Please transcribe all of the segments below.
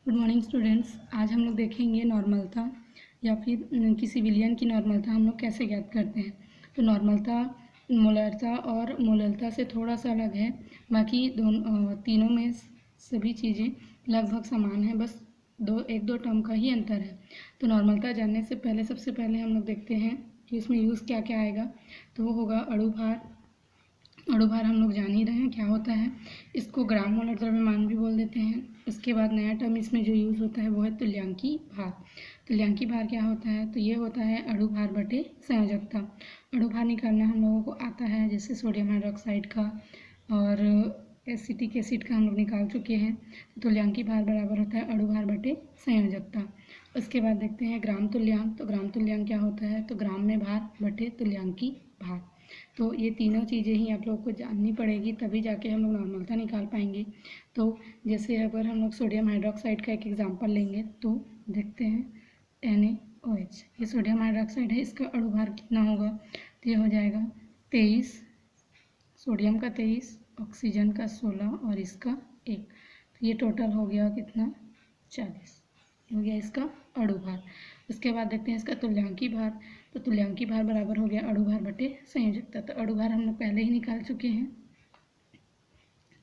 Good morning students. आज हम लोग देखेंगे नॉर्मलता या फिर किसी विलयन की नॉर्मलता हम लोग कैसे ज्ञात करते हैं। तो नॉर्मलता मोलरता और मोलरता से थोड़ा सा अलग है, बाकी तीनों में सभी चीज़ें लगभग समान हैं, बस एक दो टर्म का ही अंतर है। तो नॉर्मलता जानने से पहले सबसे पहले हम लोग देखते हैं कि इसमें यूज़ क्या क्या आएगा। तो वो होगा अणुभार। अणुभार हम लोग जान ही रहे हैं क्या होता है, इसको ग्राम मोलर द्रव्यमान भी बोल देते हैं। इसके बाद नया टर्म इसमें जो यूज़ होता है वो है तुल्यांकी भार। तुल्यांकी भार क्या होता है, तो ये होता है अणुभार बटे संयोजकता। अणुभार निकालना हम लोगों को आता है, जैसे सोडियम हाइड्रोक्साइड का और एसिटिक एसिड का हम लोग निकाल चुके हैं। तुल्यांकी भार बराबर होता है अणुभार बटे संयोजकता। उसके बाद देखते हैं ग्राम तुल्यांक। तो ग्राम तुल्यांक क्या होता है, तो ग्राम में भार बटे तुल्यांकी भार। तो ये तीनों चीज़ें ही आप लोगों को जाननी पड़ेगी, तभी जाके हम लोग नॉर्मलता निकाल पाएंगे। तो जैसे अगर हम लोग सोडियम हाइड्रोक्साइड का एक एग्जांपल लेंगे तो देखते हैं NaOH, ये सोडियम हाइड्रोक्साइड है, इसका अणुभार कितना होगा, तो ये हो जाएगा 23, सोडियम का 23, ऑक्सीजन का 16 और इसका 1। तो ये टोटल हो गया कितना, 40 हो गया इसका अणुभार। उसके बाद देखते हैं इसका तुल्यांकी भार। तो तुल्यांकी भार बराबर हो गया अणुभार बटे संयोजकता। तो अणुभार हम लोग पहले ही निकाल चुके हैं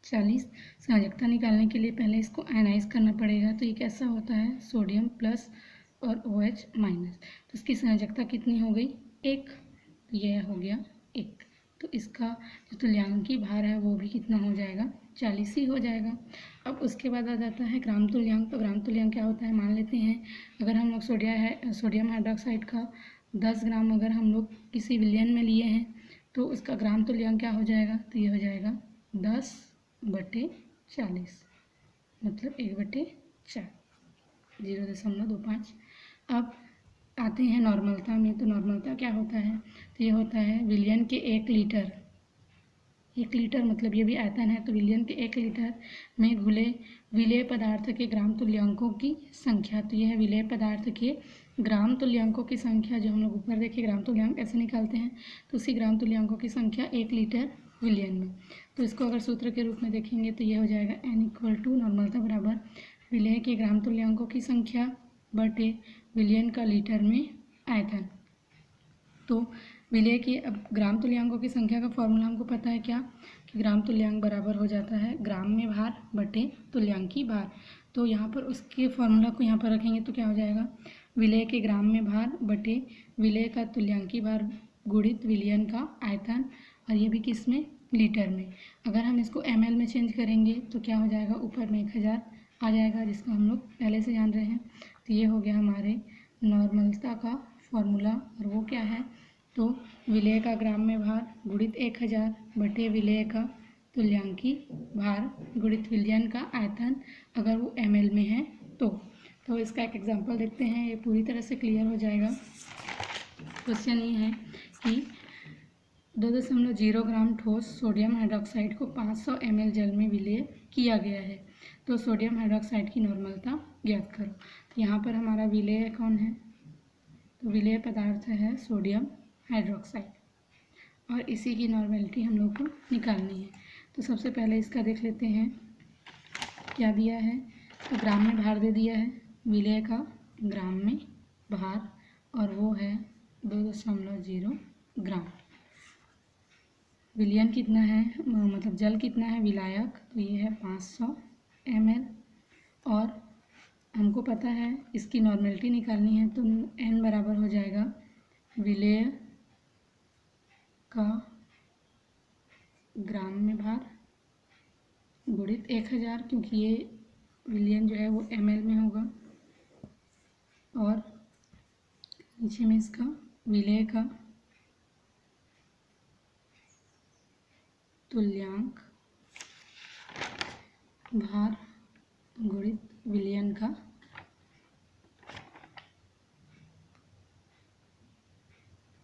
40। संयोजकता निकालने के लिए पहले इसको आयनाइज करना पड़ेगा। तो ये कैसा होता है, सोडियम प्लस और OH माइनस। तो इसकी संयोजकता कितनी हो गई, 1। तो यह हो गया 1। तो इसका जो तुल्यांकी भार है वो भी कितना हो जाएगा, 40 ही हो जाएगा। अब उसके बाद आ जाता है ग्राम तुल्यांक। तो ग्राम तुल्यांक क्या होता है, मान लेते हैं अगर हम लोग सोडियम हाइड्रोक्साइड का 10 ग्राम अगर हम लोग किसी विलयन में लिए हैं तो उसका ग्राम तुल्यांक क्या हो जाएगा, तो ये हो जाएगा 10/40, मतलब 1/4, 0.25। अब आते हैं नॉर्मलता में। तो नॉर्मलता क्या होता है, तो ये होता है विलयन के 1 लीटर, 1 लीटर मतलब ये भी आयतन है, तो विलयन के 1 लीटर में घुले विलेय पदार्थ के ग्राम तुल्यांकों की संख्या। तो यह है विलेय पदार्थ के ग्राम तुल्यांकों की संख्या, जो हम लोग ऊपर देखे ग्राम तुल्यांक ऐसे निकालते हैं, तो उसी ग्राम तुल्यांकों की संख्या 1 लीटर विलयन में। तो इसको अगर सूत्र के रूप में देखेंगे तो ये हो जाएगा N = नॉर्मलता बराबर विलेय के ग्राम तुल्यांकों की संख्या बटे विलयन का लीटर में आयतन। तो विलेय के अब ग्राम तुल्यांकों की संख्या का फॉर्मूला हमको पता है क्या, कि ग्राम तुल्यांक बराबर हो जाता है ग्राम में भार बटे तुल्यांकी भार। तो यहाँ पर उसके फॉर्मूला को यहाँ पर रखेंगे तो क्या हो जाएगा, विलेय के ग्राम में भार बटे विलेय का तुल्यांकी भार गुणित विलयन का आयतन, और ये भी किस में, लीटर में। अगर हम इसको ml में चेंज करेंगे तो क्या हो जाएगा, ऊपर में 1000 आ जाएगा, जिसका हम लोग पहले से जान रहे हैं। तो ये हो गया हमारे नॉर्मलता का फॉर्मूला, और वो क्या है, तो विलेय का ग्राम में भार गुणित 1000 बटे विलेय का तुल्यांकी भार गुणित विलयन का आयतन, अगर वो ml में है तो इसका एक एग्जांपल देखते हैं, ये पूरी तरह से क्लियर हो जाएगा। क्वेश्चन ये है कि 2.0 ग्राम ठोस सोडियम हाइड्रोक्साइड को 500 ml जल में विलेय किया गया है, तो सोडियम हाइड्रोक्साइड की नॉर्मलता ज्ञात करो। तो यहाँ पर हमारा विलेय कौन है, तो विलेय पदार्थ है सोडियम हाइड्रोक्साइड, और इसी की नॉर्मेलिटी हम लोग को निकालनी है। तो सबसे पहले इसका देख लेते हैं क्या दिया है, तो ग्राम में भार दे दिया है, विलेय का ग्राम में भार, और वो है 2.0 ग्राम। विलयन कितना है, मतलब जल कितना है विलायक, तो ये है 500 ml, और हमको पता है इसकी नॉर्मेलिटी निकालनी है, तो N बराबर हो जाएगा विलेय का ग्राम में भार गुणित 1000, क्योंकि ये विलयन जो है वो ml में होगा, और नीचे में इसका विलेय का तुल्यांक भार गुणित विलयन का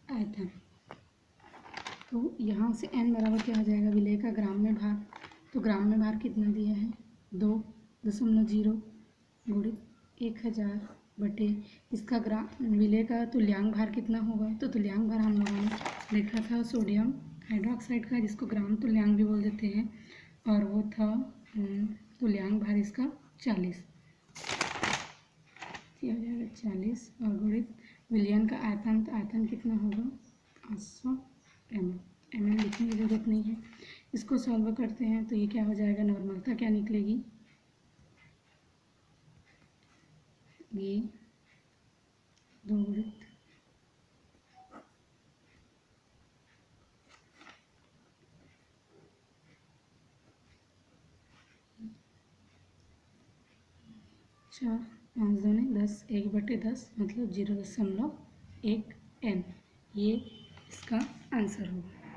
आयतन। तो यहाँ से N बराबर क्या हो जाएगा, विलेय का ग्राम में भार, तो ग्राम में भार कितना दिया है, 2.0 गुणित 1000 बटे इसका विलेय का तुल्यांक भार कितना होगा, तो तुल्यांक भार हम लोगों ने देखा था सोडियम हाइड्रोक्साइड का, जिसको ग्राम तुल्यांक भी बोल देते हैं, और वो था तुल्यांक भार इसका 40। ये हो जाएगा 40 और गुणित विलयन का आयतन, तो आयतन कितना होगा 500 ml लिखने की ज़रूरत नहीं है। इसको सॉल्व करते हैं तो ये क्या हो जाएगा, नॉर्मलता क्या निकलेगी, ये 2 गुणित 4, 5 दूनी 10, 1/10 मतलब 0.1 n, ये इसका आंसर होगा।